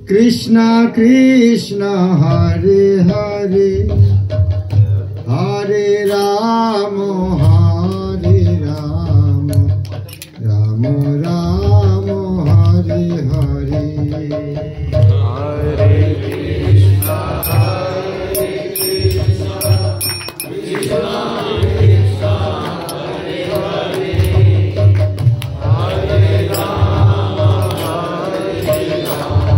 Krishna Krishna Hare Hare Hare Rama Hare Rama Rama Rama Hare Hare Hare Krishna Krishna Krishna Hare Hare Hare Rama Hare Rama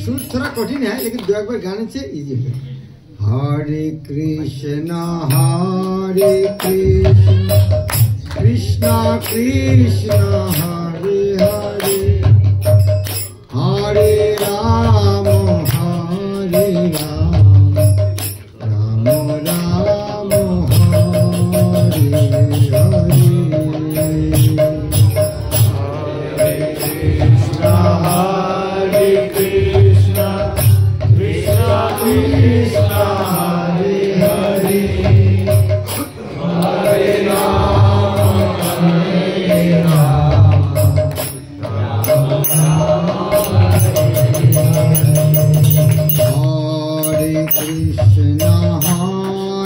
सुर थोड़ा कठिन है लेकिन दो एक बार गाने से इजी है। हरे कृष्णा कृष्णा कृष्णा हरे हरे हरे राम हरे राम राम राम हरे हरे हरे कृष्णा कृष्णा कृष्णा कृष्णा हरे हरे हरे राम राम हरे Krishna Krishna Krishna Hare Hare Hare Ram Ram Ram Hare Hare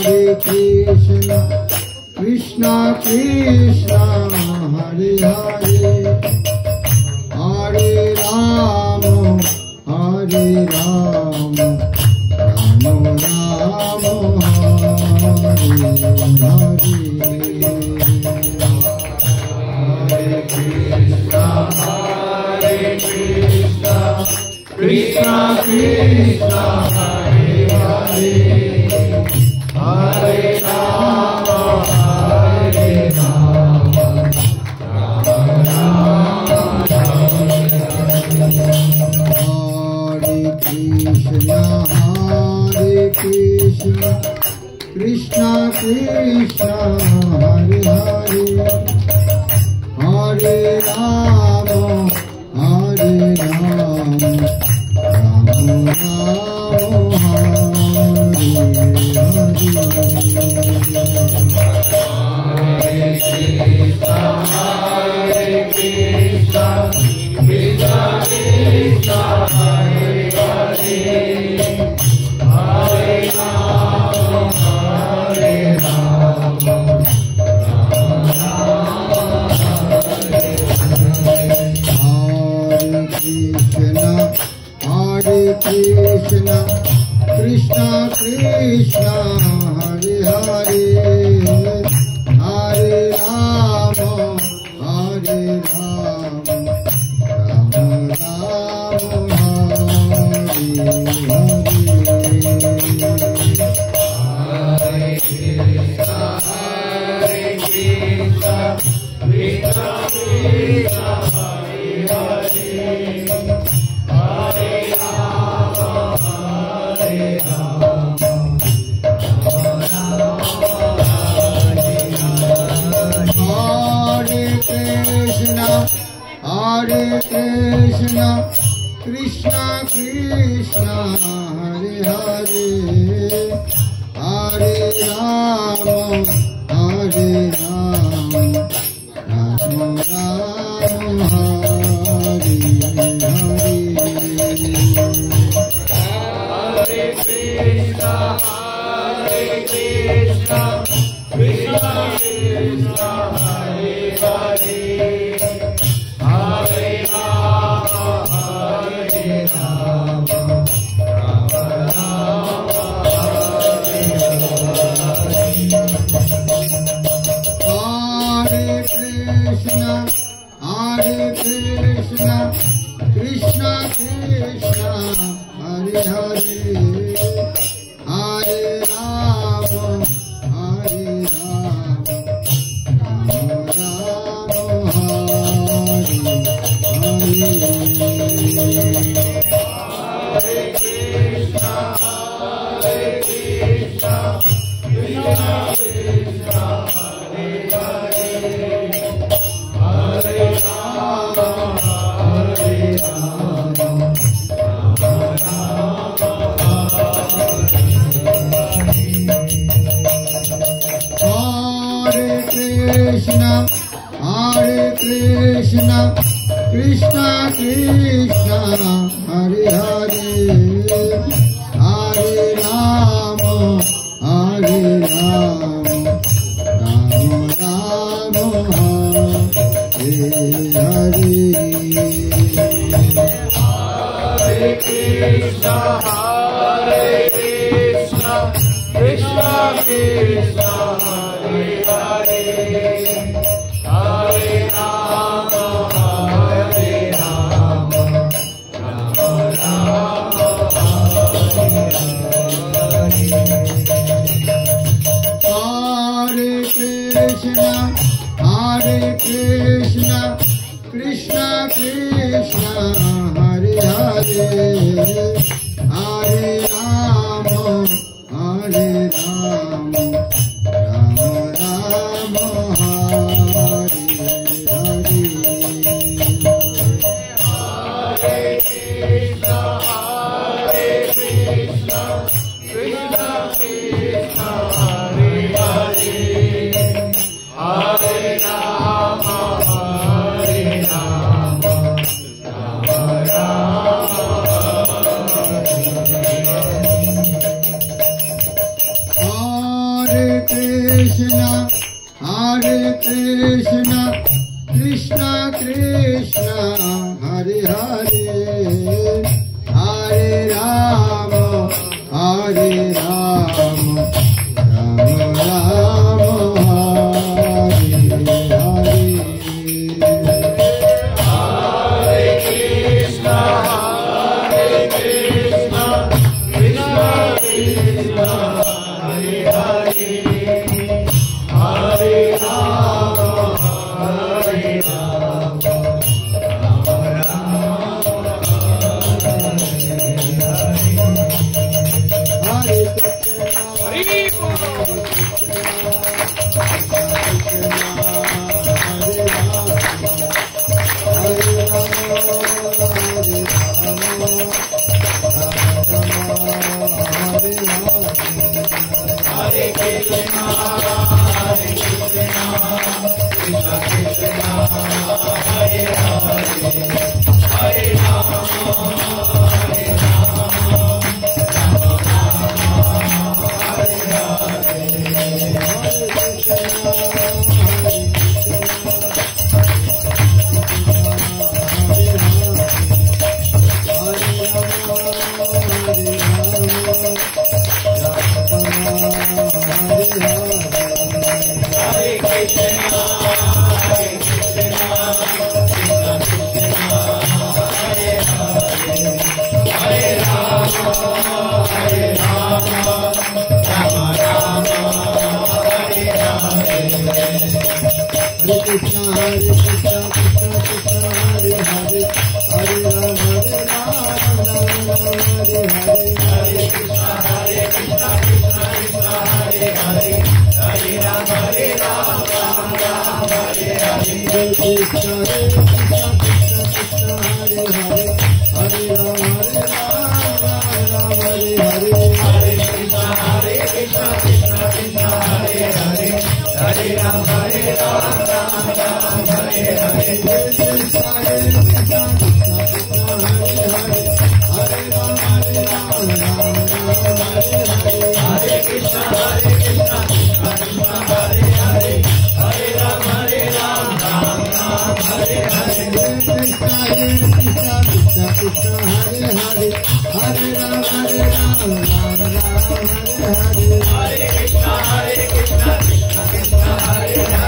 Hare Krishna Krishna Krishna Hare Hare Hare Ram Krishna Krishna Krishna Hare Hare Hare Rama Hare Rama Rama Rama Hare Hare Krishna Krishna Krishna Hare Hare Hare Rama Hare Rama Hare Krishna Krishna Krishna Hare Hare Hare Rama Hare Rama Rama Rama Hare Hare Krishna Krishna Krishna Hare Hare Hare Rama Hare Rama Hare Krishna Krishna Krishna Hare Hare Hare Rama Hare Rama Rama Rama Hare Hare Hare Krishna Krishna Krishna Hare Hare Hare Rama Hare Rama Rama Rama Hare Krishna Krishna Krishna Hare Hare Hare Rama Hare Rama Rama Rama Hare Hare Hare Krishna Krishna Krishna Hare Hare Hare Rama Hare Rama Krishna Krishna Krishna Hare Hare Hare Rama Hare Rama Rama Rama Hare Hare Hare Krishna Krishna Krishna Hare Hare Hare Rama Hare Rama Rama Rama Hare Krishna Krishna Krishna Hare Hare Hare Rama Hare Rama Rama Rama Hare Hare Hare Krishna Krishna Krishna Hare Hare Hare Rama Hare Rama Rama Rama Hare Krishna Krishna Krishna Hare Hare Hare Rama Hare Rama Rama Rama Hare Hare Hare Krishna Krishna Krishna Hare Hare Hare Rama Hare Rama Rama Hare Hare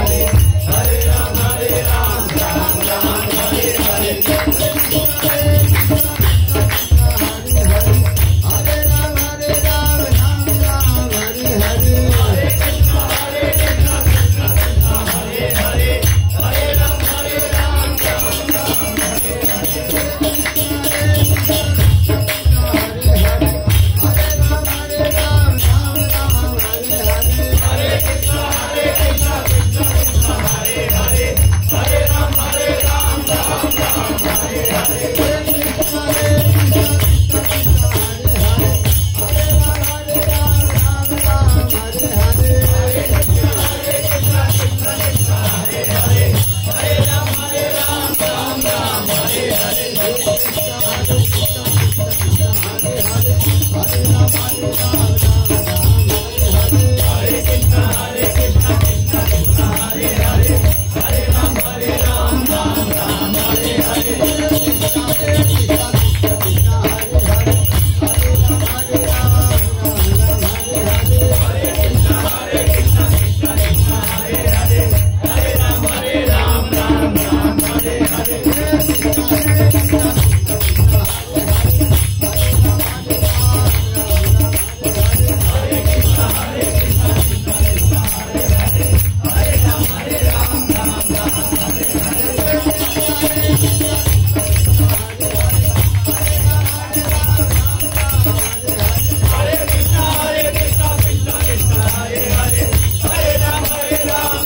Hare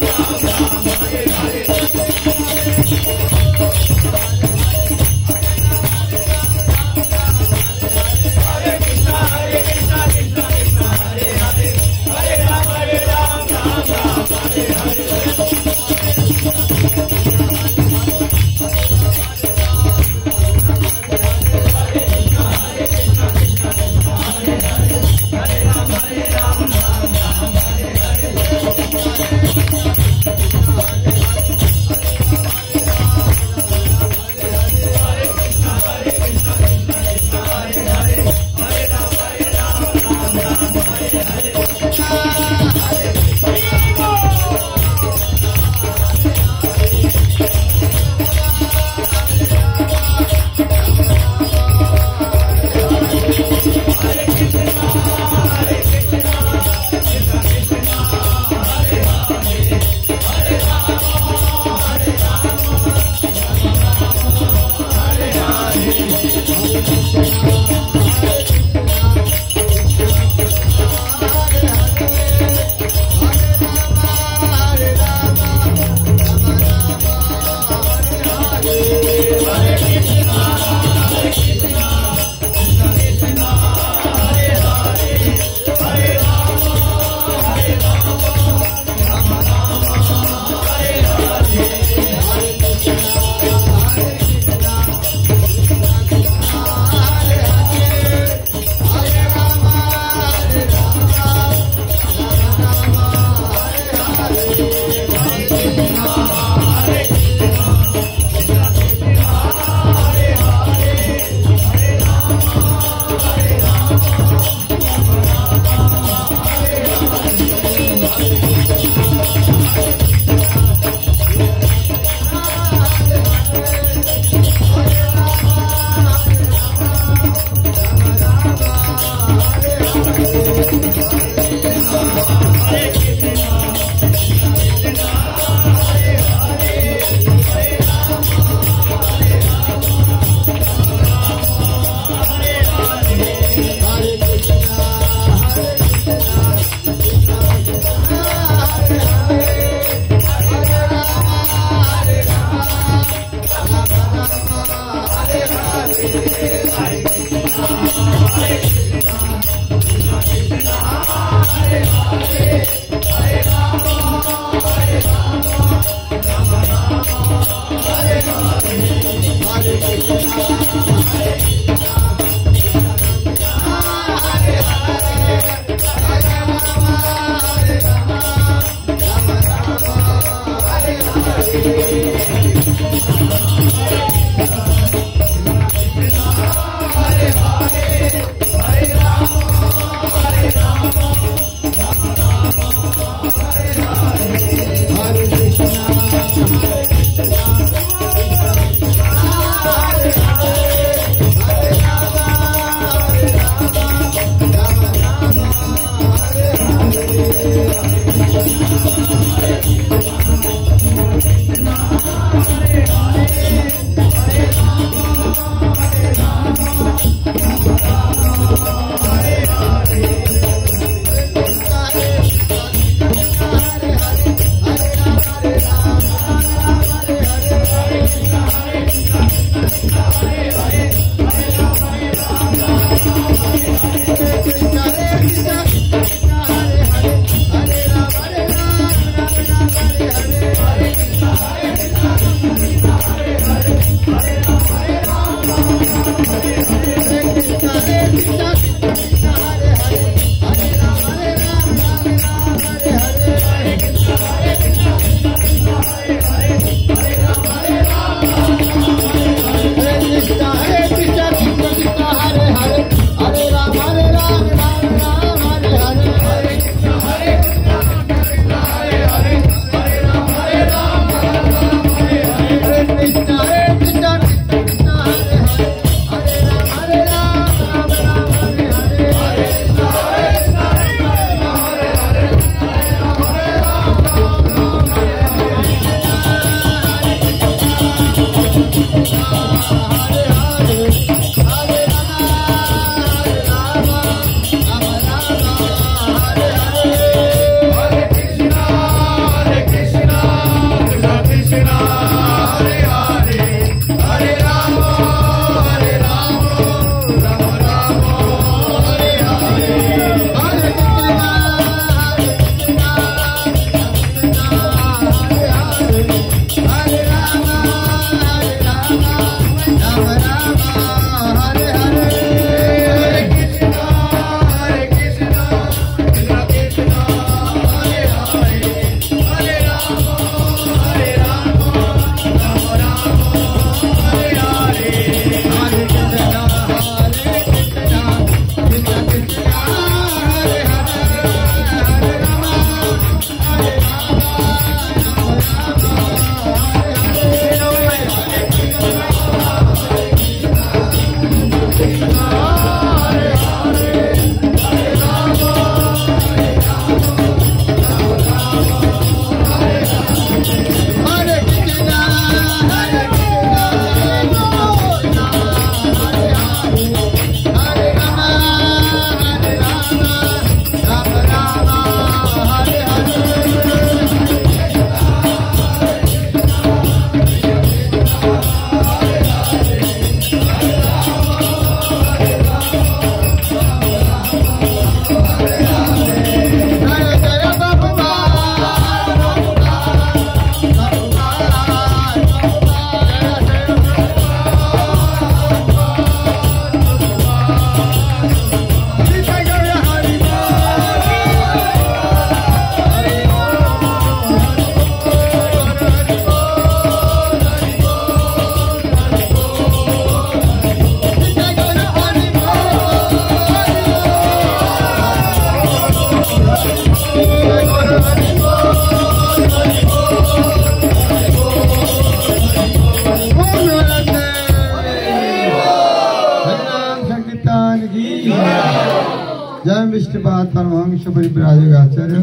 जय विष्णुपाद परमहंस परिव्राजकाचार्य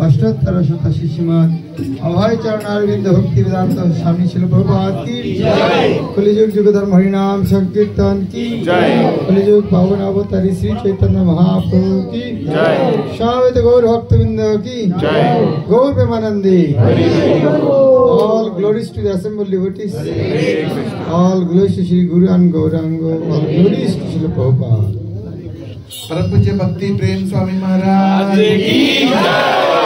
अष्टोत्तर शत शिष्यमत अभय चरणारविंद भक्ति वेदांत स्वामी श्रील प्रभुपाद की जय। कलिजुग जुग धर्म हरिनाम संकीर्तन की जय। कलिजुग पावन अवतारी श्री चैतन्य महाप्रभु की जय। शावित गौर भक्तवृंद की जय। गौर Premanandi all glories to the assembled devotees, all glories to Shri Guru and Gauranga, all glories to Shri Prabhupada। परम पूज्य भक्ति प्रेम स्वामी महाराज की जय।